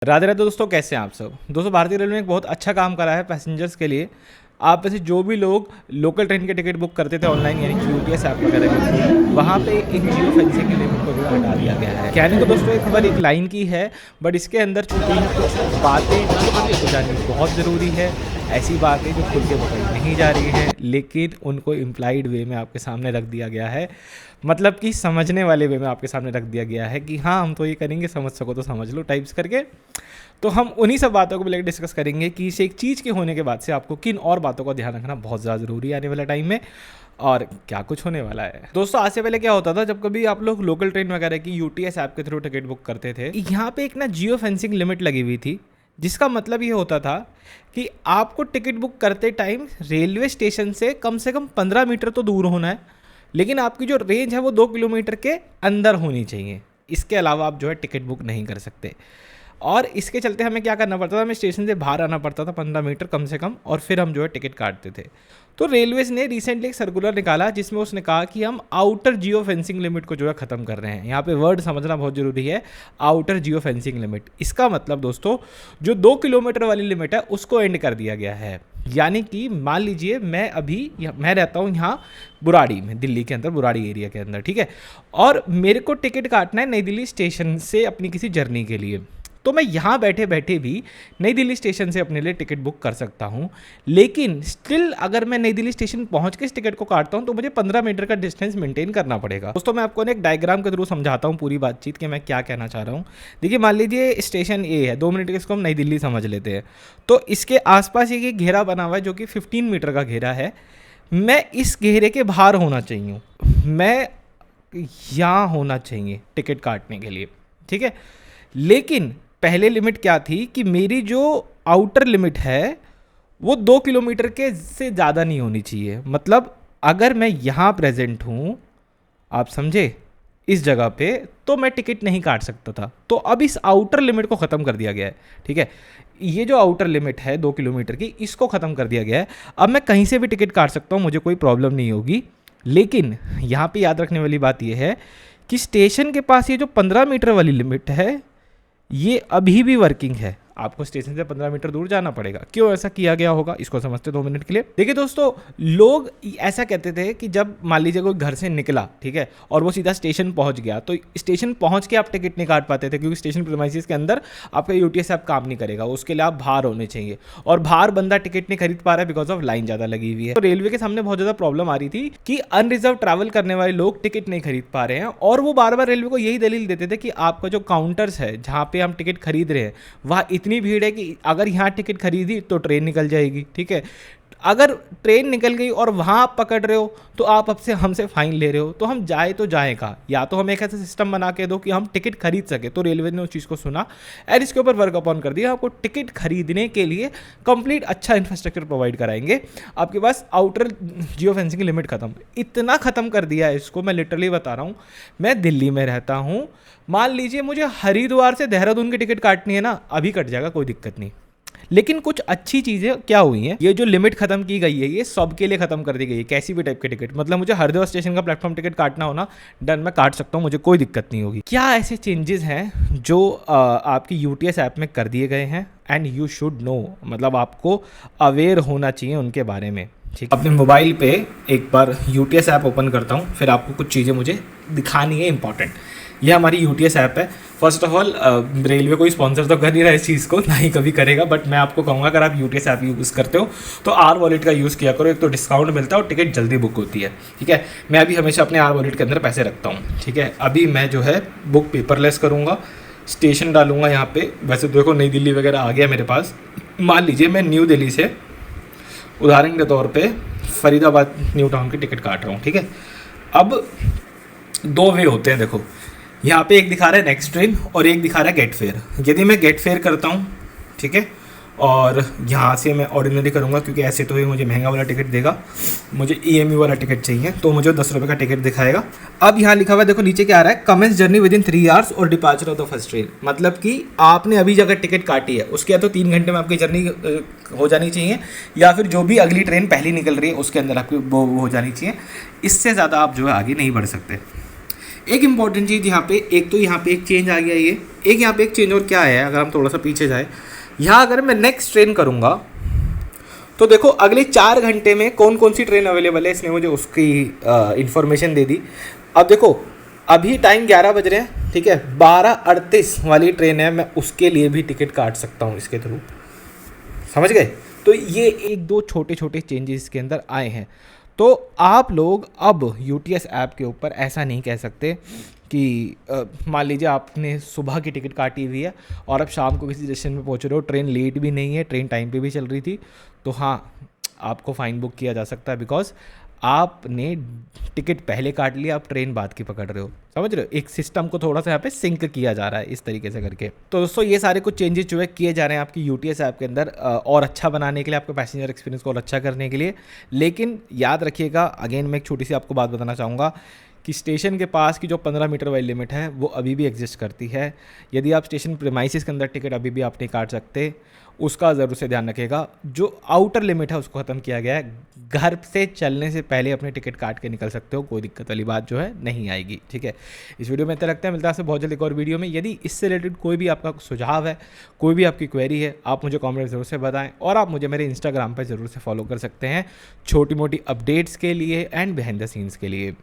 राधे राधे दोस्तों, कैसे हैं आप सब। दोस्तों, भारतीय रेलवे ने एक बहुत अच्छा काम करा है पैसेंजर्स के लिए। आप वैसे जो भी लोग लोकल ट्रेन के टिकट बुक करते थे ऑनलाइन, यानी कि यूटीएस ऐप वगैरह के थ्रू, वहाँ पे इन जियो फेंसिंग के लिमिट को जो है हटा दिया गया है। कहने को दोस्तों एक बार एक लाइन की है, बट इसके अंदर छुपी हुई कुछ बातें आपको जाननी बहुत ज़रूरी है। ऐसी बातें जो खुल के बताई नहीं जा रही हैं, लेकिन उनको इम्प्लाइड वे में आपके सामने रख दिया गया है। मतलब कि समझने वाले वे में आपके सामने रख दिया गया है कि हाँ, हम तो ये करेंगे, समझ सको तो समझ लो टाइप्स करके। तो हम उन्हीं सब बातों को लेकर डिस्कस करेंगे कि इस एक चीज़ के होने के बाद से आपको किन और बातों का ध्यान रखना बहुत ज़्यादा ज़रूरी है आने वाले टाइम में, और क्या कुछ होने वाला है। दोस्तों, आज से पहले क्या होता था, जब कभी आप लोग लोकल ट्रेन वगैरह की यूटीएस ऐप के थ्रू टिकट बुक करते थे, यहाँ पे एक ना जियो फेंसिंग लिमिट लगी हुई थी, जिसका मतलब ये होता था कि आपको टिकट बुक करते टाइम रेलवे स्टेशन से कम 15 मीटर तो दूर होना है, लेकिन आपकी जो रेंज है वो 2 किलोमीटर के अंदर होनी चाहिए। इसके अलावा आप जो है टिकट बुक नहीं कर सकते। और इसके चलते हमें क्या करना पड़ता था, हमें स्टेशन से बाहर आना पड़ता था 15 मीटर कम से कम, और फिर हम जो है टिकट काटते थे। तो रेलवेज़ ने रिसेंटली एक सर्कुलर निकाला जिसमें उसने कहा कि हम आउटर जियो फेंसिंग लिमिट को जो है ख़त्म कर रहे हैं। यहाँ पे वर्ड समझना बहुत ज़रूरी है, आउटर जियो फेंसिंग लिमिट। इसका मतलब दोस्तों, जो 2 किलोमीटर वाली लिमिट है उसको एंड कर दिया गया है। यानी कि मान लीजिए मैं रहता हूँ यहाँ बुराड़ी में, दिल्ली के अंदर बुराड़ी एरिया के अंदर, ठीक है, और मेरे को टिकट काटना है नई दिल्ली स्टेशन से अपनी किसी जर्नी के लिए। तो मैं यहाँ बैठे बैठे भी नई दिल्ली स्टेशन से अपने लिए टिकट बुक कर सकता हूँ, लेकिन स्टिल अगर मैं नई दिल्ली स्टेशन पहुँच के इस टिकट को काटता हूँ तो मुझे 15 मीटर का डिस्टेंस मेंटेन करना पड़ेगा। दोस्तों, मैं आपको एक डायग्राम के थ्रू समझाता हूँ पूरी बातचीत कि मैं क्या कहना चाह रहा हूँ। देखिए, मान लीजिए स्टेशन ए है, 2 मिनट के इसको हम नई दिल्ली समझ लेते हैं। तो इसके आसपास एक घेरा बना हुआ है जो कि 15 मीटर का घेरा है। मैं इस घेरे के बाहर होना चाहिए, मैं यहाँ होना चाहिए टिकट काटने के लिए, ठीक है। लेकिन पहले लिमिट क्या थी कि मेरी जो आउटर लिमिट है वो 2 किलोमीटर के से ज़्यादा नहीं होनी चाहिए। मतलब अगर मैं यहाँ प्रेजेंट हूँ, आप समझे, इस जगह पे, तो मैं टिकट नहीं काट सकता था। तो अब इस आउटर लिमिट को ख़त्म कर दिया गया है, ठीक है। ये जो आउटर लिमिट है 2 किलोमीटर की, इसको ख़त्म कर दिया गया है। अब मैं कहीं से भी टिकट काट सकता हूँ, मुझे कोई प्रॉब्लम नहीं होगी। लेकिन यहाँ पे याद रखने वाली बात यह है कि स्टेशन के पास ये जो 15 मीटर वाली लिमिट है, ये अभी भी वर्किंग है। आपको स्टेशन से 15 मीटर दूर जाना पड़ेगा। क्यों ऐसा किया गया होगा, इसको समझते 2 मिनट के लिए। देखिए दोस्तों, लोग ऐसा कहते थे कि जब मान लीजिए कोई घर से निकला, ठीक है, और वो सीधा स्टेशन पहुंच गया, तो स्टेशन पहुंच के आप टिकट नहीं काट पाते थे, क्योंकि स्टेशन प्रीमाइसेस के अंदर आपका यूटीएस ऐप काम नहीं करेगा। उसके लिए आप बाहर होने चाहिए, और बाहर बंदा टिकट नहीं खरीद पा रहा है बिकॉज ऑफ लाइन ज़्यादा लगी हुई है। तो रेलवे के सामने बहुत ज़्यादा प्रॉब्लम आ रही थी कि अनरिजर्व ट्रैवल करने वाले लोग टिकट नहीं खरीद पा रहे हैं, और वो बार बार रेलवे को यही दलील देते थे कि आपका जो काउंटर्स है जहाँ पे हम टिकट खरीद रहे हैं, वहाँ इतनी भीड़ है कि अगर यहाँ टिकट खरीदी तो ट्रेन निकल जाएगी, ठीक है। अगर ट्रेन निकल गई और वहाँ आप पकड़ रहे हो तो आप हमसे फाइन ले रहे हो, तो हम जाए तो जाएँ कहाँ। या तो हम एक ऐसा सिस्टम बना के दो कि हम टिकट खरीद सके। तो रेलवे ने उस चीज़ को सुना और इसके ऊपर वर्क अपॉन कर दिया। आपको टिकट खरीदने के लिए कंप्लीट अच्छा इंफ्रास्ट्रक्चर प्रोवाइड कराएंगे। आपके पास आउटर जियो फेंसिंग की लिमिट खत्म, इतना ख़त्म कर दिया है इसको। मैं लिटरली बता रहा हूँ, मैं दिल्ली में रहता हूँ, मान लीजिए मुझे हरिद्वार से देहरादून की टिकट काटनी है ना, अभी कट जाएगा, कोई दिक्कत नहीं। लेकिन कुछ अच्छी चीज़ें क्या हुई हैं, ये जो लिमिट खत्म की गई है ये सबके लिए खत्म कर दी गई है, कैसी भी टाइप के टिकट। मतलब मुझे हरिद्वार स्टेशन का प्लेटफॉर्म टिकट काटना हो ना, डन, मैं काट सकता हूँ, मुझे कोई दिक्कत नहीं होगी। क्या ऐसे चेंजेस हैं जो आपकी यूटीएस ऐप में कर दिए गए हैं, एंड यू शुड नो, मतलब आपको अवेयर होना चाहिए उनके बारे में, ठीक। अपने मोबाइल पे एक बार यूटीएस ऐप ओपन करता हूँ, फिर आपको कुछ चीज़ें मुझे दिखानी है इंपॉर्टेंट। यह हमारी यूटीएस ऐप है। फर्स्ट ऑफ ऑल, रेलवे कोई स्पॉन्सर तो कर नहीं रहा है इस चीज़ को, ना ही कभी करेगा, बट मैं आपको कहूँगा अगर आप यूटीएस ऐप यूज़ करते हो तो आर वॉलेट का यूज़ किया करो। एक तो डिस्काउंट मिलता है और टिकट जल्दी बुक होती है, ठीक है। मैं अभी हमेशा अपने आर वॉलेट के अंदर पैसे रखता हूँ, ठीक है। अभी मैं जो है बुक पेपरलेस करूँगा, स्टेशन डालूंगा यहाँ पे। वैसे देखो नई दिल्ली वगैरह आ गया मेरे पास। मान लीजिए मैं न्यू दिल्ली से उदाहरण के तौर पे फरीदाबाद न्यू टाउन की टिकट काट रहा हूँ, ठीक है। अब 2 वे होते हैं, देखो यहाँ पे एक दिखा रहा है नेक्स्ट ट्रेन और एक दिखा रहा है गेट फेयर। यदि मैं गेट फेयर करता हूँ, ठीक है, और यहाँ से मैं ऑर्डिनरी करूँगा, क्योंकि ऐसे तो ये मुझे महंगा वाला टिकट देगा, मुझे ईएमयू वाला टिकट चाहिए, तो मुझे 10 रुपये का टिकट दिखाएगा। अब यहाँ लिखा हुआ है, देखो नीचे क्या आ रहा है, commences journey within 3 hours और departure of the first train. मतलब कि आपने अभी जगह टिकट काटी है उसके या तो 3 घंटे में आपकी जर्नी हो जानी चाहिए, या फिर जो भी अगली ट्रेन पहली निकल रही है उसके अंदर आपकी वो हो जानी चाहिए। इससे ज़्यादा आप जो है आगे नहीं बढ़ सकते। एक इंपॉर्टेंट चीज़ यहाँ पे, एक तो यहाँ पे एक चेंज आ गया ये, एक यहाँ पे एक चेंज और क्या है, अगर हम थोड़ा सा पीछे जाए, यहाँ अगर मैं नेक्स्ट ट्रेन करूँगा तो देखो अगले 4 घंटे में कौन कौन सी ट्रेन अवेलेबल है, इसने मुझे उसकी इन्फॉर्मेशन दे दी। अब देखो अभी टाइम 11 बज रहे हैं, ठीक है, 12:38 वाली ट्रेन है, मैं उसके लिए भी टिकट काट सकता हूँ इसके थ्रू, समझ गए। तो ये एक दो छोटे छोटे चेंजेस इसके अंदर आए हैं। तो आप लोग अब यूटीएस ऐप के ऊपर ऐसा नहीं कह सकते कि मान लीजिए आपने सुबह की टिकट काटी हुई है और अब शाम को किसी स्टेशन पे पहुंच रहे हो, ट्रेन लेट भी नहीं है, ट्रेन टाइम पे भी चल रही थी, तो हाँ आपको फ़ाइन बुक किया जा सकता है, बिकॉज आपने टिकट पहले काट लिया, आप ट्रेन बाद की पकड़ रहे हो, समझ रहे हो। एक सिस्टम को थोड़ा सा यहाँ पे सिंक किया जा रहा है इस तरीके से करके। तो दोस्तों ये सारे कुछ चेंजेस जो है किए जा रहे हैं आपकी यूटीएस ऐप के अंदर और अच्छा बनाने के लिए, आपके पैसेंजर एक्सपीरियंस को और अच्छा करने के लिए। लेकिन याद रखिएगा, अगेन मैं एक छोटी सी आपको बात बताना चाहूँगा कि स्टेशन के पास की जो 15 मीटर वाली लिमिट है वो अभी भी एग्जिस्ट करती है। यदि आप स्टेशन प्रीमाइसेस के अंदर टिकट अभी भी आप नहीं काट सकते, उसका ज़रूर से ध्यान रखिएगा। जो आउटर लिमिट है उसको ख़त्म किया गया है, घर से चलने से पहले अपने टिकट काट के निकल सकते हो, कोई दिक्कत वाली बात जो है नहीं आएगी, ठीक है। इस वीडियो में इतना रखते हैं, मिलता है आपसे बहुत जल्द एक और वीडियो में। यदि इससे रिलेटेड कोई भी आपका सुझाव है, कोई भी आपकी क्वेरी है, आप मुझे कॉमेंट ज़रूर से बताएं और आप मुझे मेरे इंस्टाग्राम पर ज़रूर से फॉलो कर सकते हैं छोटी मोटी अपडेट्स के लिए एंड बिहाइंड द सीन्स के लिए।